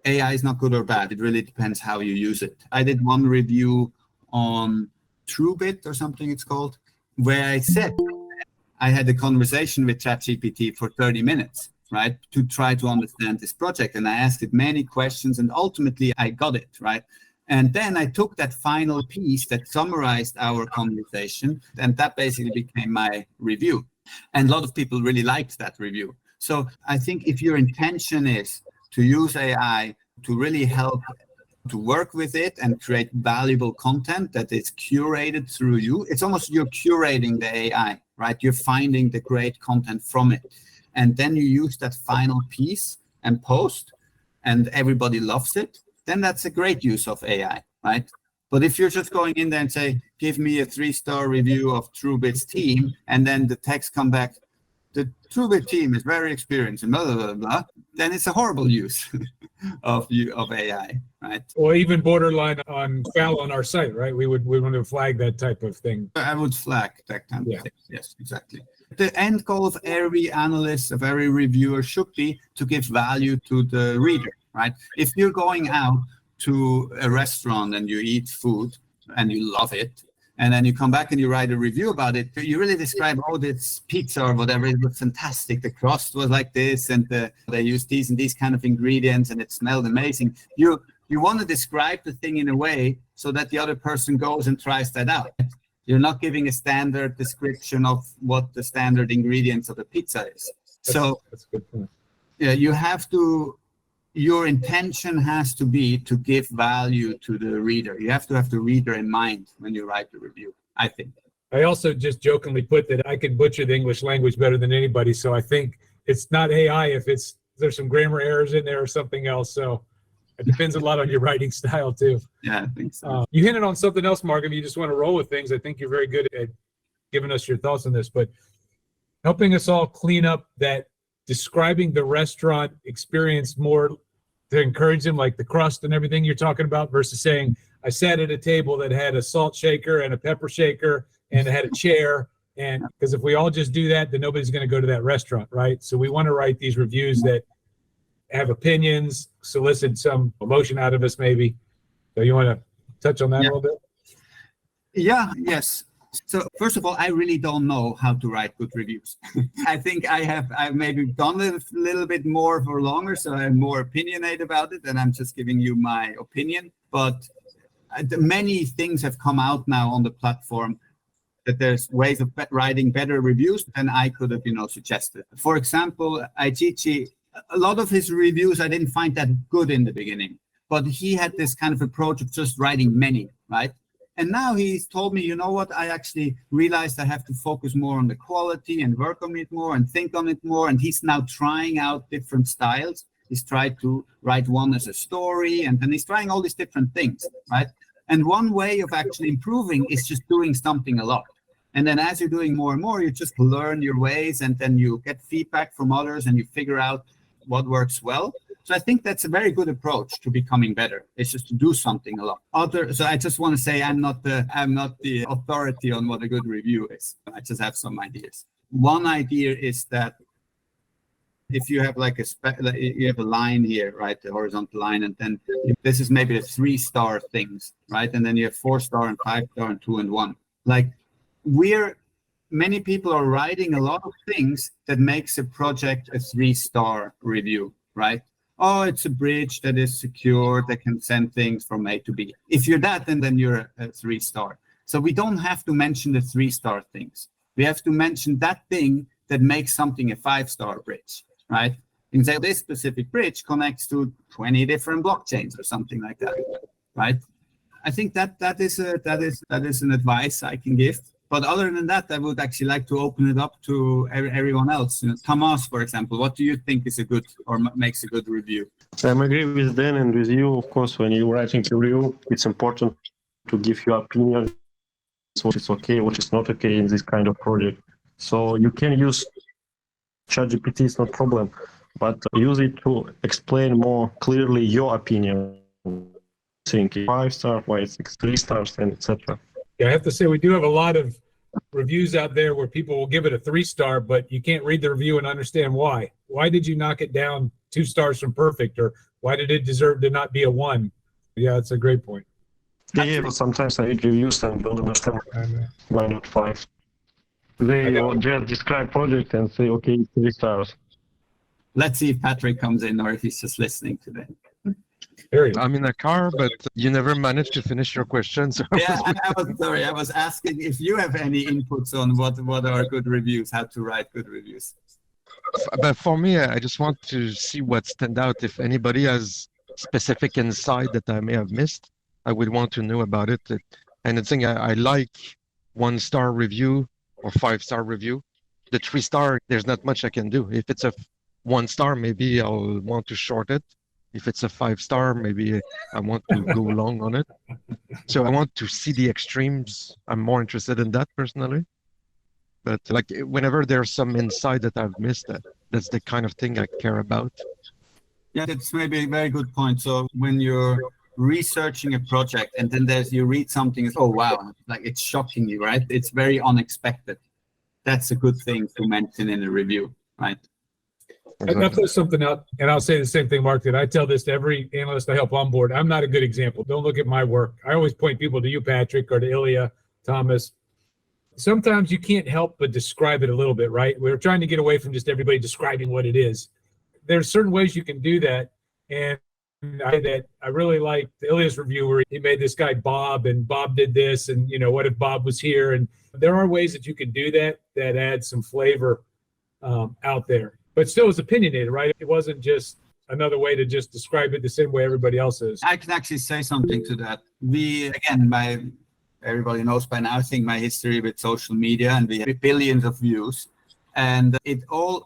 AI is not good or bad. It really depends how you use it. I did one review on TrueBit or something it's called, where I said I had a conversation with ChatGPT for 30 minutes, right, to try to understand this project. And I asked it many questions, and ultimately I got it, right? And then I took that final piece that summarized our conversation, and that basically became my review. And a lot of people really liked that review. So I think if your intention is to use AI to really help to work with it and create valuable content that is curated through you, it's almost you're curating the AI, right? You're finding the great content from it. And then you use that final piece and post, and everybody loves it, then that's a great use of AI, right? But if you're just going in there and say, give me a 3-star review of TrueBit's team, and then the text come back, the TrueBit team is very experienced and blah, blah, blah, blah, then it's a horrible use of AI, right? Or even borderline on foul on our site, right? We want to flag that type of thing. I would flag that kind of thing. Yes, exactly. The end goal of every analyst, of every reviewer should be to give value to the reader, right? If you're going out to a restaurant and you eat food and you love it, and then you come back and you write a review about it, you really describe, oh, this pizza or whatever, it was fantastic. The crust was like this, and they used these and these kind of ingredients, and it smelled amazing. You want to describe the thing in a way so that the other person goes and tries that out. You're not giving a standard description of what the standard ingredients of a pizza is. That's a good point. Yeah, you have to. Your intention has to be to give value to the reader. You have to have the reader in mind when you write the review, I think. I also just jokingly put that I can butcher the English language better than anybody. So I think it's not AI if there's some grammar errors in there or something else. So it depends a lot on your writing style too. Yeah, I think so. You hinted on something else, Mark, if you just want to roll with things. I think you're very good at giving us your thoughts on this, but helping us all clean up that describing the restaurant experience more to encourage them, like the crust and everything you're talking about, versus saying, I sat at a table that had a salt shaker and a pepper shaker and it had a chair. And because if we all just do that, then nobody's going to go to that restaurant, right? So we want to write these reviews that have opinions, solicit some emotion out of us maybe. So you want to touch on that a little bit? Yeah, yes. So first of all, I really don't know how to write good reviews. I think I've maybe done it a little bit more for longer, so I'm more opinionated about it, and I'm just giving you my opinion. But many things have come out now on the platform that there's ways of writing better reviews than I could have, suggested. For example, Aichichi, a lot of his reviews I didn't find that good in the beginning, but he had this kind of approach of just writing many, right? And now he's told me, you know what, I actually realized I have to focus more on the quality and work on it more and think on it more. And he's now trying out different styles. He's tried to write one as a story, and then he's trying all these different things, right? And one way of actually improving is just doing something a lot. And then as you're doing more and more, you just learn your ways, and then you get feedback from others and you figure out what works well. So I think that's a very good approach to becoming better. It's just to do something a lot. So I just want to say I'm not the authority on what a good review is. I just have some ideas. One idea is that if you have you have a line here, right, the horizontal line, and then this is maybe the 3-star things, right, and then you have 4-star and 5-star and 2 and 1. Like many people are writing a lot of things that makes a project a 3-star review, right? Oh, it's a bridge that is secure, that can send things from A to B. If you're that, then you're a 3-star. So we don't have to mention the 3-star things. We have to mention that thing that makes something a 5-star bridge, right? You can say this specific bridge connects to 20 different blockchains or something like that, right? I think that is an advice I can give. But other than that, I would actually like to open it up to everyone else. Thomas, for example, what do you think is a good or makes a good review? I agree with Dan and with you. Of course, when you're writing a review, it's important to give your opinion, what is okay, what is not okay in this kind of project. So you can use ChatGPT, it's not a problem, but use it to explain more clearly your opinion. Think 5-star, why it's 3 stars, and etc. Yeah, I have to say we do have a lot of reviews out there where people will give it a 3-star, but you can't read the review and understand why. Why did you knock it down 2 stars from perfect, or why did it deserve to not be a 1? Yeah, that's a great point. Yeah, but sometimes I read reviews and don't understand why not 5. They just describe project and say, okay, 3 stars. Let's see if Patrick comes in or if he's just listening today. I'm in a car, but you never managed to finish your question. So Yeah, I was asking if you have any inputs on what are good reviews, how to write good reviews. But for me, I just want to see what stand out. If anybody has specific insight that I may have missed, I would want to know about it. And the thing I like 1-star review or 5-star review. The 3-star, there's not much I can do. If it's a 1-star, maybe I'll want to short it. If it's a 5-star, maybe I want to go long on it. So I want to see the extremes. I'm more interested in that personally. But like whenever there's some insight that I've missed, that's the kind of thing I care about. Yeah, that's maybe a very good point. So when you're researching a project and then you read something, oh wow, like it's shocking you, right? It's very unexpected. That's a good thing to mention in a review, right? I'll put something out, and I'll say the same thing, Mark, that I tell this to every analyst I help onboard. I'm not a good example. Don't look at my work. I always point people to you, Patrick, or to Ilya, Thomas. Sometimes you can't help but describe it a little bit, right? We're trying to get away from just everybody describing what it is. There's certain ways you can do that, and I really like Ilya's review where he made this guy Bob, and Bob did this, and what if Bob was here? And there are ways that you can do that add some flavor out there. But still, it's opinionated, right? It wasn't just another way to just describe it the same way everybody else is. I can actually say something to that. Everybody knows by now, I think, my history with social media, and we have billions of views. And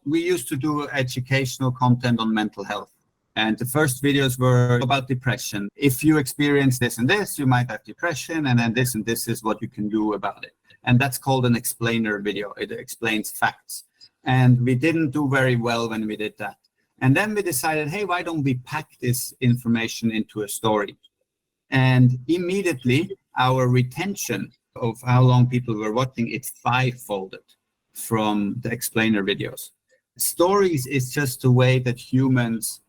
we used to do educational content on mental health. And the first videos were about depression. If you experience this and this, you might have depression, and then this and this is what you can do about it. And that's called an explainer video. It explains facts. And we didn't do very well when we did that. And then we decided, hey, why don't we pack this information into a story? And immediately, our retention of how long people were watching, it's 5-folded from the explainer videos. Stories is just the way that humans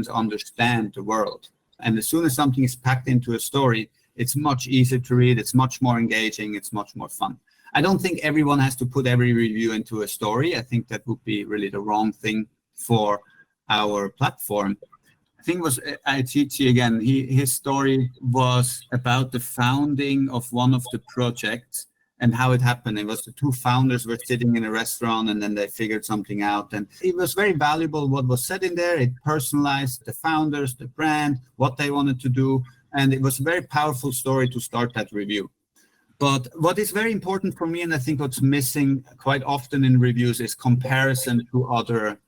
understand the world. And as soon as something is packed into a story, it's much easier to read, it's much more engaging, it's much more fun. I don't think everyone has to put every review into a story. I think that would be really the wrong thing for our platform. I think it was Aichichi again. His story was about the founding of one of the projects and how it happened. It was the 2 founders were sitting in a restaurant and then they figured something out. And it was very valuable what was said in there. It personalized the founders, the brand, what they wanted to do. And it was a very powerful story to start that review. But what is very important for me, and I think what's missing quite often in reviews, is comparison to other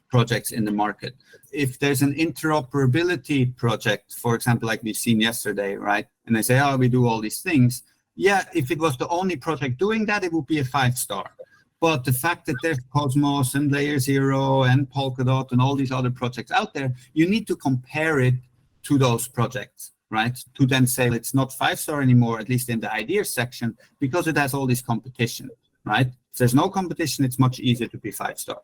projects in the market. If there's an interoperability project, for example, like we've seen yesterday, right? And they say, oh, we do all these things. Yeah, if it was the only project doing that, it would be a 5-star. But the fact that there's Cosmos and Layer Zero and Polkadot and all these other projects out there, you need to compare it to those projects, right? To then say it's not 5-star anymore, at least in the ideas section, because it has all this competition, right? If there's no competition, it's much easier to be 5-star.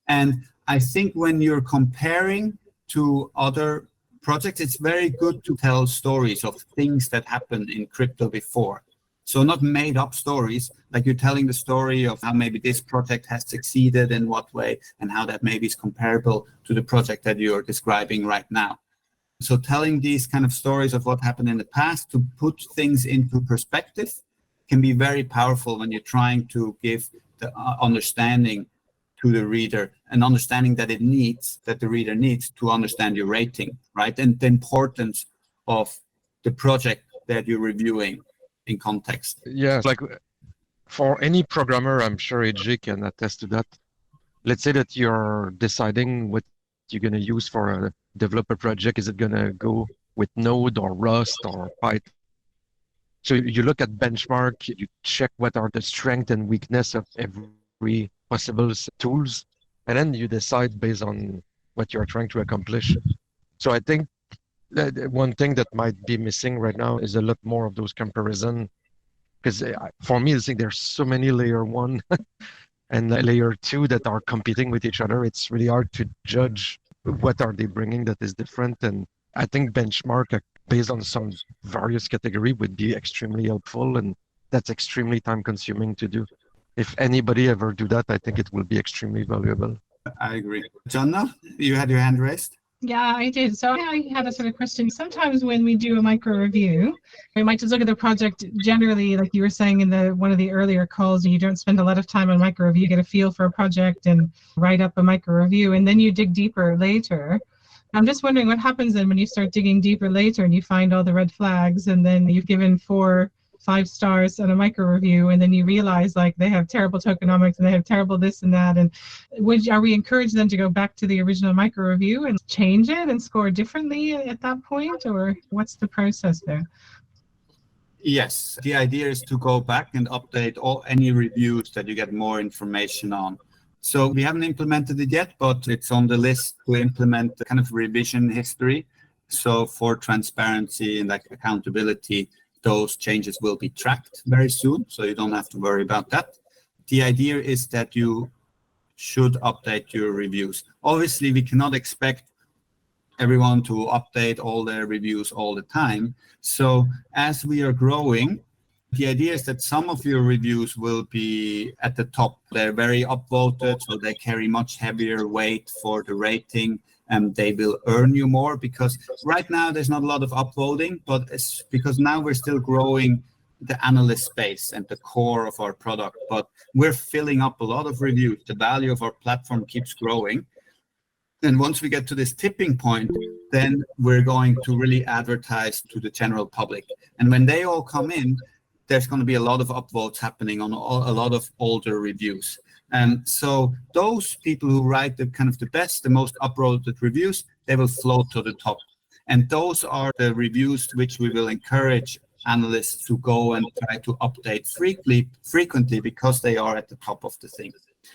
And I think when you're comparing to other projects, it's very good to tell stories of things that happened in crypto before. So not made up stories, like you're telling the story of how maybe this project has succeeded in what way and how that maybe is comparable to the project that you're describing right now. So telling these kind of stories of what happened in the past to put things into perspective can be very powerful when you're trying to give the understanding to the reader, an understanding that the reader needs to understand your rating, right? And the importance of the project that you're reviewing in context. Yeah, like for any programmer, I'm sure AJ can attest to that. Let's say that you're deciding what you're going to use for a developer project. Is it going to go with Node or Rust or Python? So you look at benchmark, you check what are the strength and weakness of every possible tools, and then you decide based on what you're trying to accomplish. So I think that one thing that might be missing right now is a lot more of those comparison, because for me, I think there's so many layer 1 and layer 2 that are competing with each other, it's really hard to judge what are they bringing that is different. And I think benchmark based on some various category would be extremely helpful, and that's extremely time consuming to do. If anybody ever do that, I think it will be extremely valuable. I agree. Jonna, you had your hand raised? Yeah, I did. So I had a sort of question. Sometimes when we do a micro review, we might just look at the project generally, like you were saying in one of the earlier calls, and you don't spend a lot of time on micro review, get a feel for a project and write up a micro review, and then you dig deeper later. I'm just wondering what happens then when you start digging deeper later and you find all the red flags, and then you've given 4-5 stars on a micro review, and then you realize like they have terrible tokenomics and they have terrible this and that, and are we encouraged then to go back to the original micro review and change it and score differently at that point, or what's the process there? Yes, the idea is to go back and update any reviews that you get more information on. So we haven't implemented it yet, but it's on the list to implement the kind of revision history. So for transparency and like accountability, those changes will be tracked very soon, so you don't have to worry about that. The idea is that you should update your reviews. Obviously, we cannot expect everyone to update all their reviews all the time. So as we are growing, the idea is that some of your reviews will be at the top. They're very upvoted, so they carry much heavier weight for the rating, and they will earn you more, because right now there's not a lot of upvoting, but it's because now we're still growing the analyst space and the core of our product, but we're filling up a lot of reviews. The value of our platform keeps growing. And once we get to this tipping point, then we're going to really advertise to the general public. And when they all come in, there's going to be a lot of upvotes happening on a lot of older reviews. And so those people who write the kind of the best, the most upvoted reviews, they will float to the top. And those are the reviews which we will encourage analysts to go and try to update frequently because they are at the top of the thing.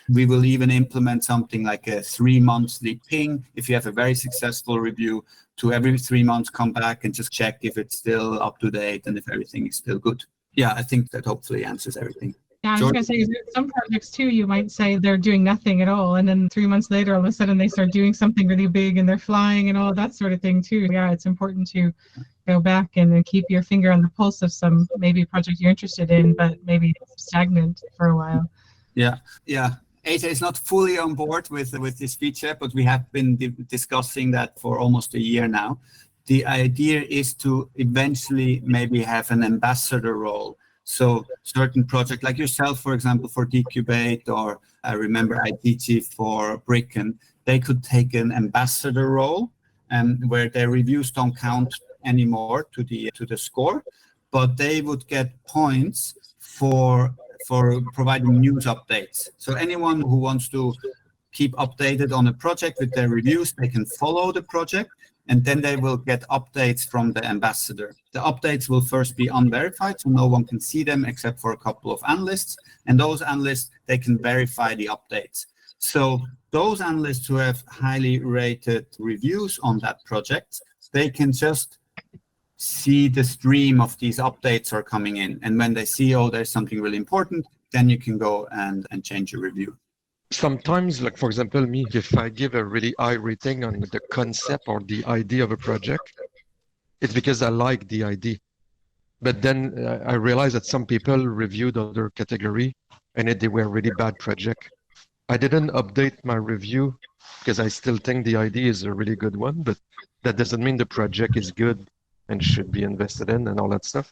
We will even implement something like a 3-monthly ping. If you have a very successful review, to every 3 months come back and just check if it's still up to date and if everything is still good. Yeah, I think that hopefully answers everything. Yeah, I was going to say, some projects too, you might say they're doing nothing at all, and then 3 months later, all of a sudden they start doing something really big and they're flying and all that sort of thing too. Yeah, it's important to go back and then keep your finger on the pulse of some maybe project you're interested in, but maybe stagnant for a while. Yeah. AJ is not fully on board with this feature, but we have been discussing that for almost a year now. The idea is to eventually maybe have an ambassador role. So certain project like yourself, for example, for Decubate, or I remember ITG for Bricken, they could take an ambassador role, and where their reviews don't count anymore to the score, but they would get points for providing news updates. So anyone who wants to keep updated on a project with their reviews, they can follow the project, and then they will get updates from the ambassador. The updates will first be unverified, so no one can see them except for a couple of analysts. And those analysts, they can verify the updates. So those analysts who have highly rated reviews on that project, they can just see the stream of these updates are coming in. And when they see, oh, there's something really important, then you can go and change your review. Sometimes, like for example, me, if I give a really high rating on the concept or the idea of a project, it's because I like the idea. But then I realized that some people reviewed other category and they were really bad project. I didn't update my review because I still think the idea is a really good one, but that doesn't mean the project is good and should be invested in and all that stuff.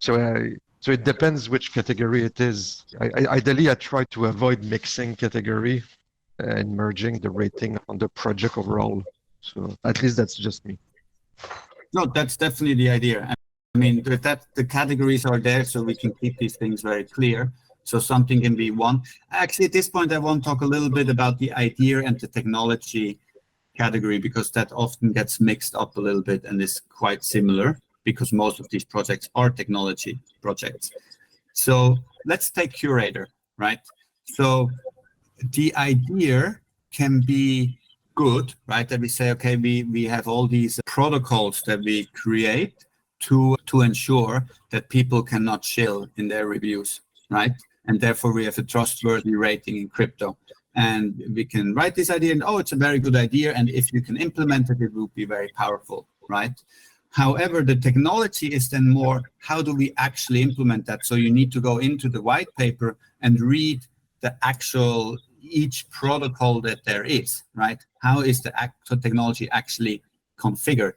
So it depends which category it is. Ideally, I try to avoid mixing category and merging the rating on the project overall. So at least that's just me. No, that's definitely the idea. I mean, the categories are there so we can keep these things very clear. So something can be one. Actually, at this point, I want to talk a little bit about the idea and the technology category, because that often gets mixed up a little bit and is quite similar, because most of these projects are technology projects. So let's take Curator, right? So the idea can be good, right? That we say, okay, we have all these protocols that we create to ensure that people cannot shill in their reviews, right? and therefore we have a trustworthy rating in crypto. And we can write this idea and, oh, it's a very good idea. And if you can implement it, it will be very powerful, right? However, the technology is then more, how do we actually implement that? So you need to go into the white paper and read the actual, each protocol that there is, right? How is the actual technology actually configured?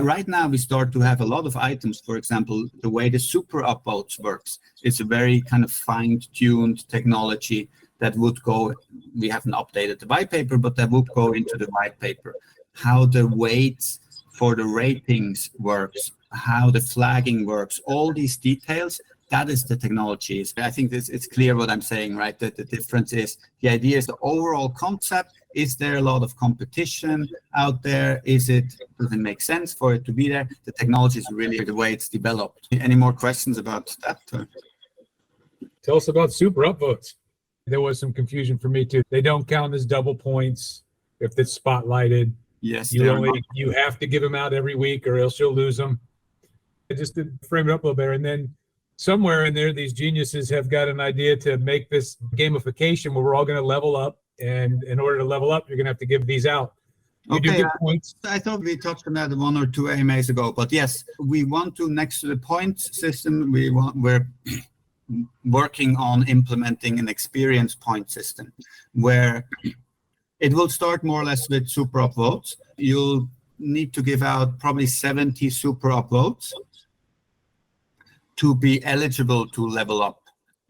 Right now, we start to have a lot of items. For example, the way the super upvotes works. It's a very kind of fine-tuned technology that would go, we haven't updated the white paper, but that would go into the white paper. How the weights for the ratings works, how the flagging works, all these details, that is the technology. I think it's clear what I'm saying, right? That the difference is, the idea is the overall concept. Is there a lot of competition out there? Does it make sense for it to be there? The technology is really the way it's developed. Any more questions about that? Tell us about super upvotes. There was some confusion for me too. They don't count as double points if it's spotlighted. Yes, you have to give them out every week or else you'll lose them. I just did frame it up a little better. And then somewhere in there, these geniuses have got an idea to make this gamification where we're all going to level up. And in order to level up, you're going to have to give these out. You do get points. I thought we touched on that 1 or 2 AMAs ago, but yes, we want to, next to the points system, we're working on implementing an experience point system where it will start more or less with super upvotes. You'll need to give out probably 70 super upvotes to be eligible to level up.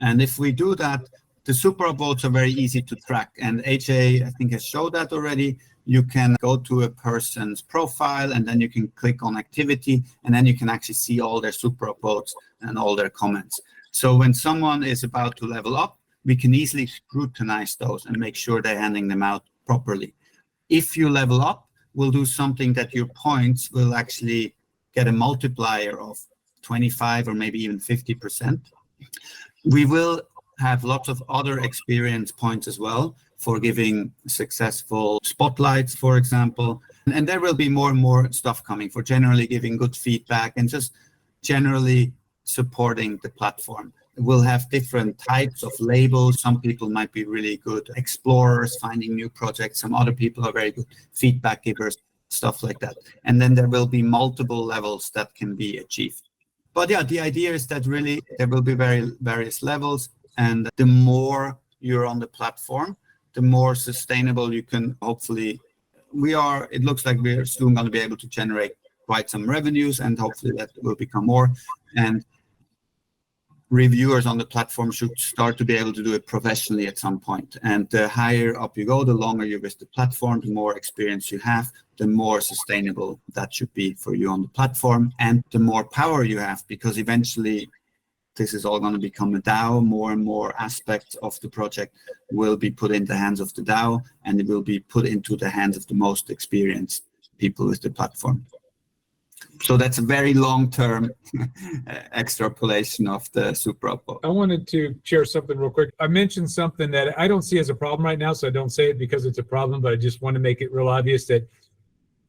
And if we do that, the super upvotes are very easy to track. And AJ, I think, has showed that already. You can go to a person's profile and then you can click on activity, and then you can actually see all their super upvotes and all their comments. So when someone is about to level up, we can easily scrutinize those and make sure they're handing them out properly. If you level up, we'll do something that your points will actually get a multiplier of 25 or maybe even 50%. We will have lots of other experience points as well for giving successful spotlights, for example. And there will be more and more stuff coming for generally giving good feedback and just generally supporting the platform. We'll have different types of labels. Some people might be really good explorers, finding new projects. Some other people are very good feedback givers, stuff like that. And then there will be multiple levels that can be achieved. But yeah, the idea is that really there will be various levels. And the more you're on the platform, the more sustainable you can hopefully, it looks like we're soon going to be able to generate quite some revenues, and hopefully that will become more. And reviewers on the platform should start to be able to do it professionally at some point. And the higher up you go, the longer you're with the platform, the more experience you have, the more sustainable that should be for you on the platform, and the more power you have, because eventually this is all going to become a DAO. More and more aspects of the project will be put in the hands of the DAO, and it will be put into the hands of the most experienced people with the platform. So that's a very long-term extrapolation of the super upvote. I wanted to share something real quick. I mentioned something that I don't see as a problem right now, so I don't say it because it's a problem, but I just want to make it real obvious that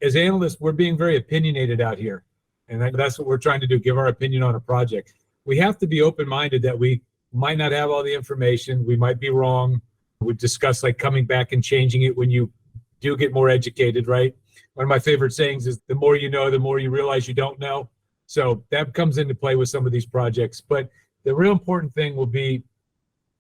as analysts, we're being very opinionated out here. And that's what we're trying to do, give our opinion on a project. We have to be open-minded that we might not have all the information. We might be wrong. We discuss like coming back and changing it when you do get more educated, right? One of my favorite sayings is the more you know, the more you realize you don't know. So that comes into play with some of these projects. But the real important thing will be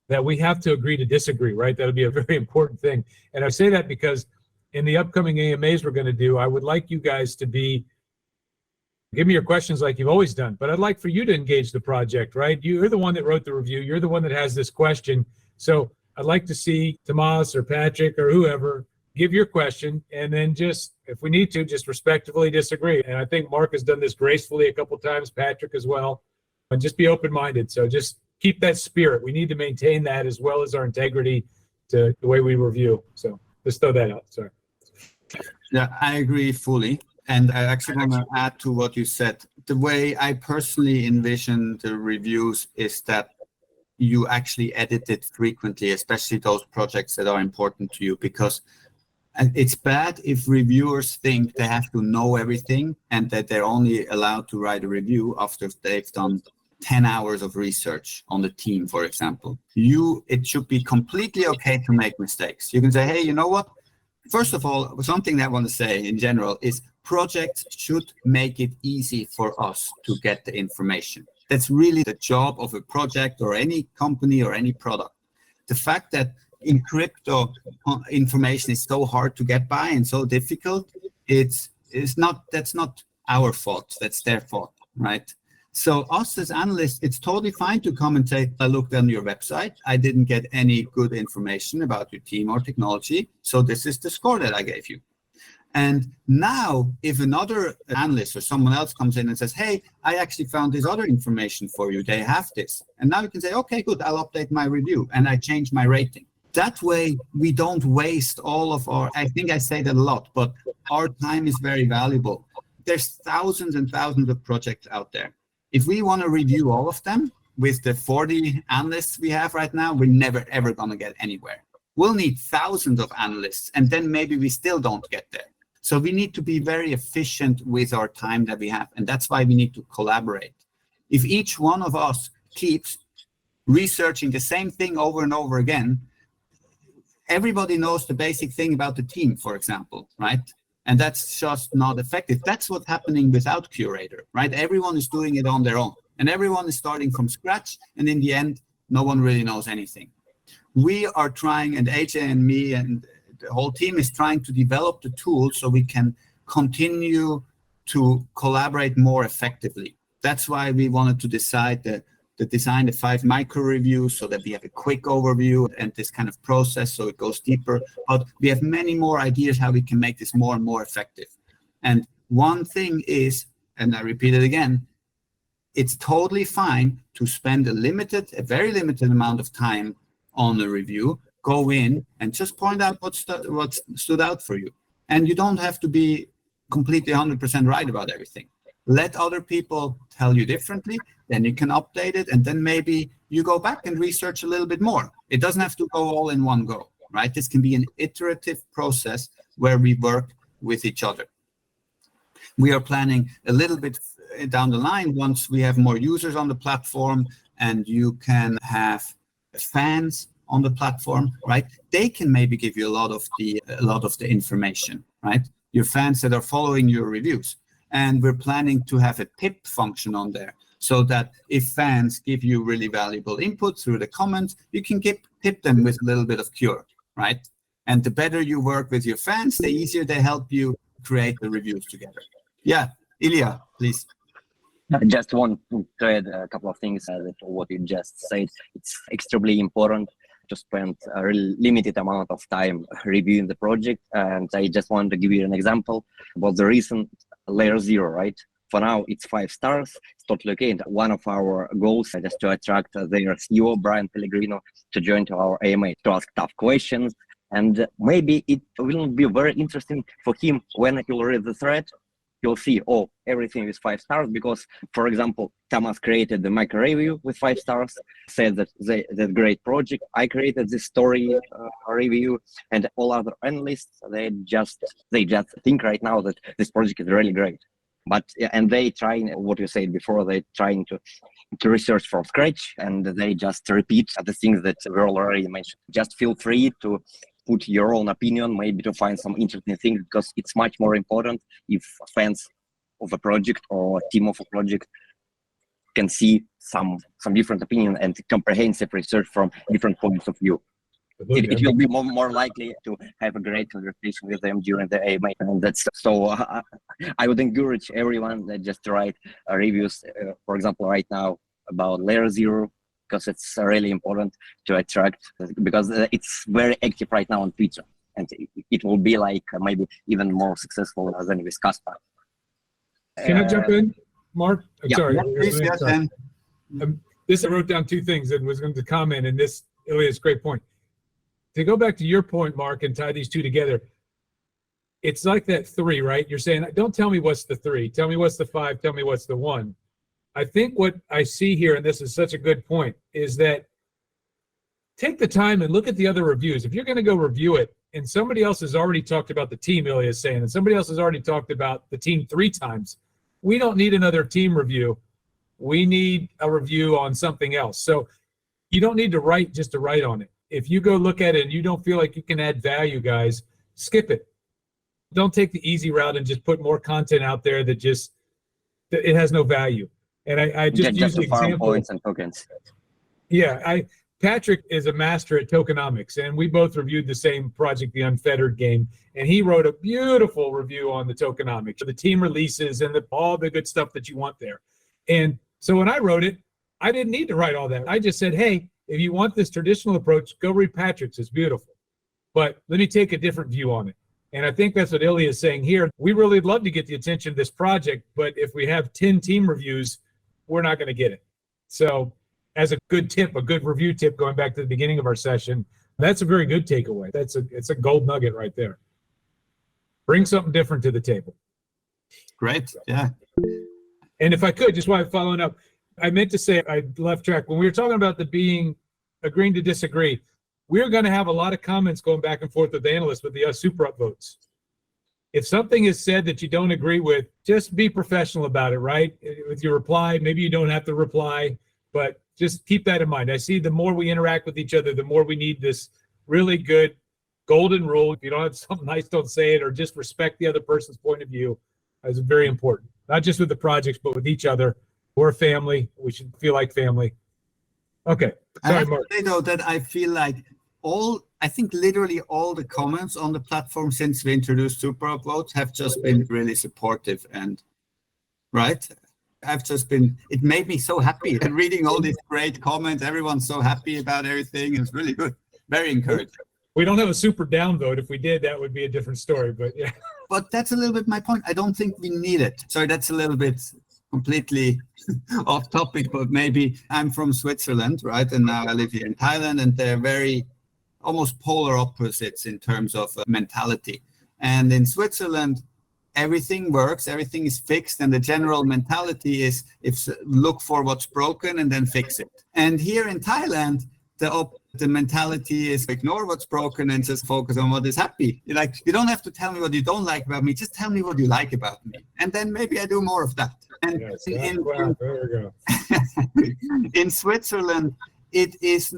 that we have to agree to disagree, right? That'll be a very important thing. And I say that because in the upcoming AMAs we're going to do, I would like you guys to give me your questions like you've always done, but I'd like for you to engage the project, right? You're the one that wrote the review. You're the one that has this question. So I'd like to see Tomas or Patrick or whoever give your question, and then just, if we need to, just respectfully disagree. And I think Mark has done this gracefully a couple of times, Patrick as well, and just be open-minded. So just keep that spirit. We need to maintain that as well as our integrity to the way we review. So just throw that out. Sorry. Yeah, I agree fully. And I actually want to add to what you said. The way I personally envision the reviews is that you actually edit it frequently, especially those projects that are important to you, because it's bad if reviewers think they have to know everything and that they're only allowed to write a review after they've done 10 hours of research on the team, for example, it should be completely okay to make mistakes. You can say, hey, you know what? First of all, something that I want to say in general is projects should make it easy for us to get the information. That's really the job of a project or any company or any product. The fact that in crypto information is so hard to get by and so difficult, that's not our fault, that's their fault, right? So us as analysts, it's totally fine to come and say, I looked on your website, I didn't get any good information about your team or technology, so this is the score that I gave you. And now, if another analyst or someone else comes in and says, hey, I actually found this other information for you, they have this. And now you can say, okay, good, I'll update my review and I change my rating. That way, we don't waste all of I think I say that a lot, but our time is very valuable. There's thousands and thousands of projects out there. If we want to review all of them with the 40 analysts we have right now, we're never, ever going to get anywhere. We'll need thousands of analysts, and then maybe we still don't get there. So we need to be very efficient with our time that we have, and that's why we need to collaborate. If each one of us keeps researching the same thing over and over again, everybody knows the basic thing about the team, for example, right? And that's just not effective. That's what's happening without Cyrator, right? Everyone is doing it on their own, and everyone is starting from scratch, and in the end, no one really knows anything. We are trying, and AJ and me and the whole team is trying to develop the tools so we can continue to collaborate more effectively. That's why we wanted to decide to design the 5 micro reviews so that we have a quick overview and this kind of process so it goes deeper. But we have many more ideas how we can make this more and more effective. And one thing is, and I repeat it again, it's totally fine to spend a very limited amount of time on a review, go in and just point out what stood out for you. And you don't have to be completely 100% right about everything. Let other people tell you differently, then you can update it, and then maybe you go back and research a little bit more. It doesn't have to go all in one go, right? This can be an iterative process where we work with each other. We are planning a little bit down the line once we have more users on the platform and you can have fans on the platform, right? They can maybe give you a lot of the information, right? Your fans that are following your reviews. And we're planning to have a tip function on there so that if fans give you really valuable input through the comments, you can tip them with a little bit of cure, right? And the better you work with your fans, the easier they help you create the reviews together. Yeah, Ilya, please. I just want to add a couple of things to what you just said. It's extremely important to spend a really limited amount of time reviewing the project. And I just want to give you an example about the recent Layer 0, right? For now, it's 5 stars. It's totally okay. And one of our goals is just to attract their CEO, Brian Pellegrino, to join to our AMA to ask tough questions. And maybe it will be very interesting for him when he'll read the thread. You'll see, oh, everything is 5 stars because, for example, Thomas created the micro review with 5 stars, said that that great project. I created this story review, and all other analysts they just think right now that this project is really great. But and they trying what you said before, they trying to research from scratch, and they just repeat the things that we already mentioned. Just feel free to put your own opinion, maybe to find some interesting things, because it's much more important if fans of a project or a team of a project can see some different opinion and comprehensive research from different points of view. It will be more likely to have a great conversation with them during the AMA, and that's so. I would encourage everyone that just write reviews, for example, right now about Layer 0. Because it's really important to attract, because it's very active right now on Twitter, and it will be like maybe even more successful than with Kasper. Can I jump in, Mark? I'm Yeah. sorry. Yeah, please, yes, and This I wrote down 2 things and was going to comment, and this Ilya's great point. To go back to your point, Mark, and tie these 2 together, it's like that 3, right? You're saying, don't tell me what's the 3, tell me what's the 5, tell me what's the 1. I think what I see here, and this is such a good point, is that take the time and look at the other reviews. If you're going to go review it, and somebody else has already talked about the team, Ilya is saying, and somebody else has already talked about the team 3 times, we don't need another team review. we need a review on something else. So you don't need to write just to write on it. If you go look at it and you don't feel like you can add value, guys, skip it. Don't take the easy route and just put more content out there that it has no value. And I just use the farm example. points and tokens. Yeah, Patrick is a master at tokenomics, and we both reviewed the same project, the Unfettered game, and he wrote a beautiful review on the tokenomics, the team releases, and all the good stuff that you want there. And so when I wrote it, I didn't need to write all that. I just said, hey, if you want this traditional approach, go read Patrick's. It's beautiful. But let me take a different view on it. And I think that's what Ilya is saying here. We really love to get the attention of this project, but if we have 10 team reviews, we're not going to get it. So as a good tip, a good review tip, going back to the beginning of our session, that's a very good takeaway. It's a gold nugget right there. Bring something different to the table. Great. Yeah. And if I could, just while I'm following up, I meant to say, I left track. When we were talking about agreeing to disagree, we're going to have a lot of comments going back and forth with the analysts with the super upvotes. If something is said that you don't agree with, just be professional about it, right? With your reply, maybe you don't have to reply, but just keep that in mind. I see the more we interact with each other, the more we need this really good golden rule. If you don't have something nice, don't say it, or just respect the other person's point of view. That's very important, not just with the projects, but with each other. We're a family. We should feel like family. Okay. Sorry, Mark. I have to say, though, that I feel like I think literally all the comments on the platform since we introduced super upvotes have just been really supportive and right. It made me so happy and reading all these great comments. Everyone's so happy about everything. It's really good. Very encouraging. We don't have a super downvote. If we did, that would be a different story, but yeah. But that's a little bit my point. I don't think we need it. Sorry, that's a little bit completely off topic, but maybe I'm from Switzerland, right? And now I live here in Thailand, and they're very almost polar opposites in terms of mentality. And in Switzerland, everything works, everything is fixed, and the general mentality is look for what's broken and then fix it. And here in Thailand, the mentality is ignore what's broken and just focus on what is happy. You don't have to tell me what you don't like about me, just tell me what you like about me. And then maybe I do more of that. And yes, there we go. In Switzerland, it is,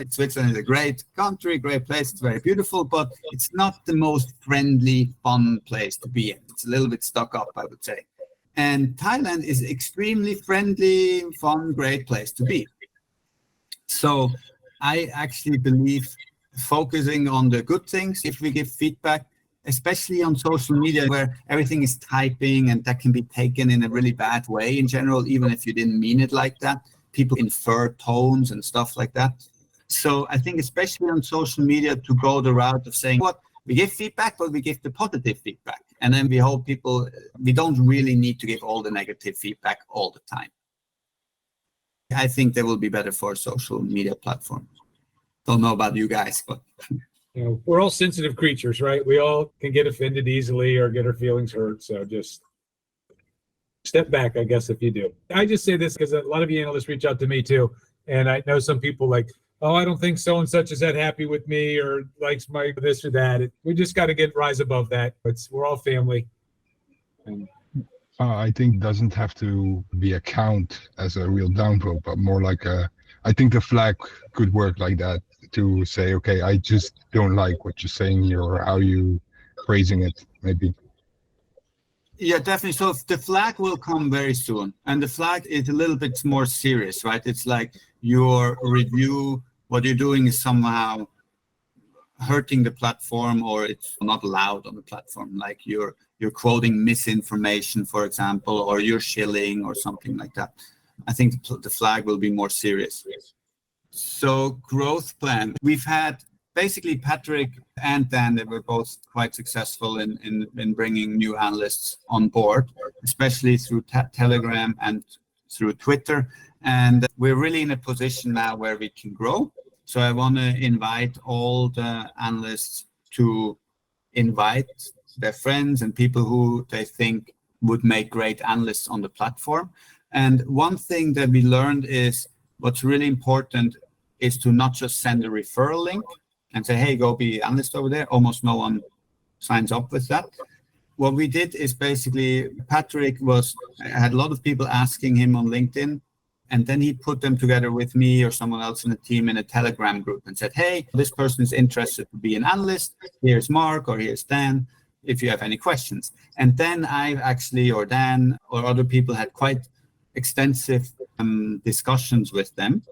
Switzerland is a great country, great place, it's very beautiful, but it's not the most friendly, fun place to be in. It's a little bit stuck up, I would say. And Thailand is extremely friendly, fun, great place to be. So I actually believe focusing on the good things, if we give feedback, especially on social media where everything is typing and that can be taken in a really bad way in general, even if you didn't mean it like that. People infer tones and stuff like that. So I think especially on social media to go the route of saying, we give feedback, but we give the positive feedback. And then we hope we don't really need to give all the negative feedback all the time. I think that will be better for social media platforms. Don't know about you guys, but we're all sensitive creatures, right? We all can get offended easily or get our feelings hurt. So just step back, I guess, if you do. I just say this because a lot of you analysts reach out to me too. And I know some people like, oh, I don't think so-and-such is that happy with me or likes my this or that. We just got to rise above that. We're all family. And I think doesn't have to be a count as a real downvote, but more like I think the flag could work like that to say, okay, I just don't like what you're saying here or how you phrasing it, maybe. Yeah, definitely. So the flag will come very soon. And the flag is a little bit more serious, right? It's like your review, what you're doing is somehow hurting the platform or it's not allowed on the platform. Like you're quoting misinformation, for example, or you're shilling or something like that. I think the flag will be more serious. So growth plan. We've had basically Patrick and Dan, they were both quite successful in bringing new analysts on board, especially through Telegram and through Twitter. And we're really in a position now where we can grow. So I want to invite all the analysts to invite their friends and people who they think would make great analysts on the platform. And one thing that we learned is what's really important is to not just send a referral link and say, hey, go be analyst over there. Almost no one signs up with that. what we did is basically Patrick had a lot of people asking him on LinkedIn, and then he put them together with me or someone else in the team in a Telegram group and said, hey, this person is interested to be an analyst. Here's Mark or here's Dan, if you have any questions. And then I actually, or Dan or other people had quite extensive discussions with them.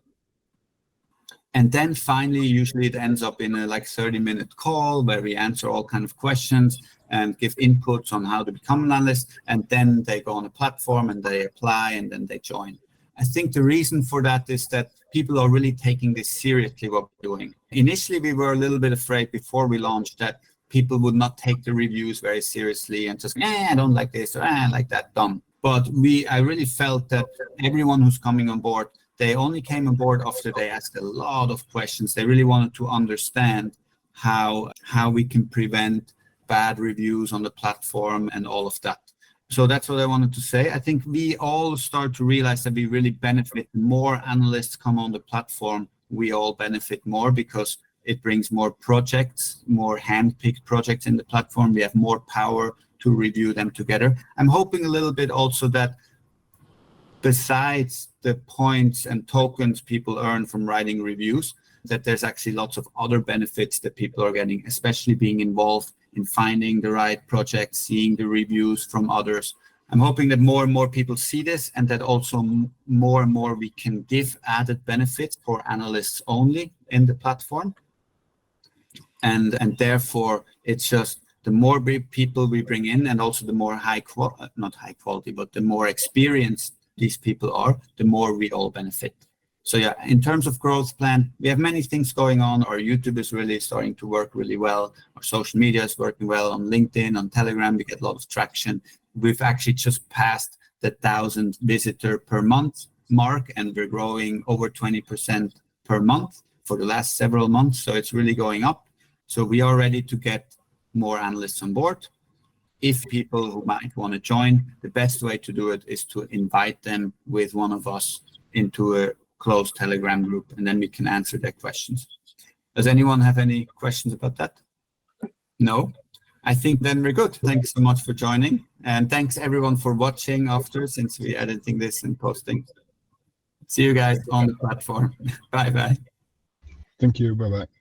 And then finally, usually it ends up in a 30-minute call where we answer all kind of questions and give inputs on how to become an analyst. And then they go on a platform and they apply and then they join. I think the reason for that is that people are really taking this seriously, what we're doing. Initially, we were a little bit afraid before we launched that people would not take the reviews very seriously and just, I don't like this or I like that, dumb. But I really felt that everyone who's coming on board, they only came on board after they asked a lot of questions. They really wanted to understand how we can prevent bad reviews on the platform and all of that. So that's what I wanted to say. I think we all start to realize that we really benefit. The more analysts come on the platform, we all benefit more because it brings more projects, more hand-picked projects in the platform. We have more power to review them together. I'm hoping a little bit also that besides the points and tokens people earn from writing reviews, that there's actually lots of other benefits that people are getting, especially being involved in finding the right project, seeing the reviews from others. I'm hoping that more and more people see this and that also more and more we can give added benefits for analysts only in the platform. And therefore, it's just the more people we bring in and also the more not high quality, but the more experienced these people are, the more we all benefit. So yeah, in terms of growth plan, we have many things going on. Our YouTube is really starting to work really well. Our social media is working well on LinkedIn, on Telegram. We get a lot of traction. We've actually just passed the 1,000 visitor per month mark, and we're growing over 20% per month for the last several months. So it's really going up. So we are ready to get more analysts on board. If people who might want to join, the best way to do it is to invite them with one of us into a closed Telegram group, and then we can answer their questions. Does anyone have any questions about that? No? I think then we're good. Thanks so much for joining. And thanks everyone for watching after, since we're editing this and posting. See you guys on the platform. Bye-bye. Thank you. Bye-bye.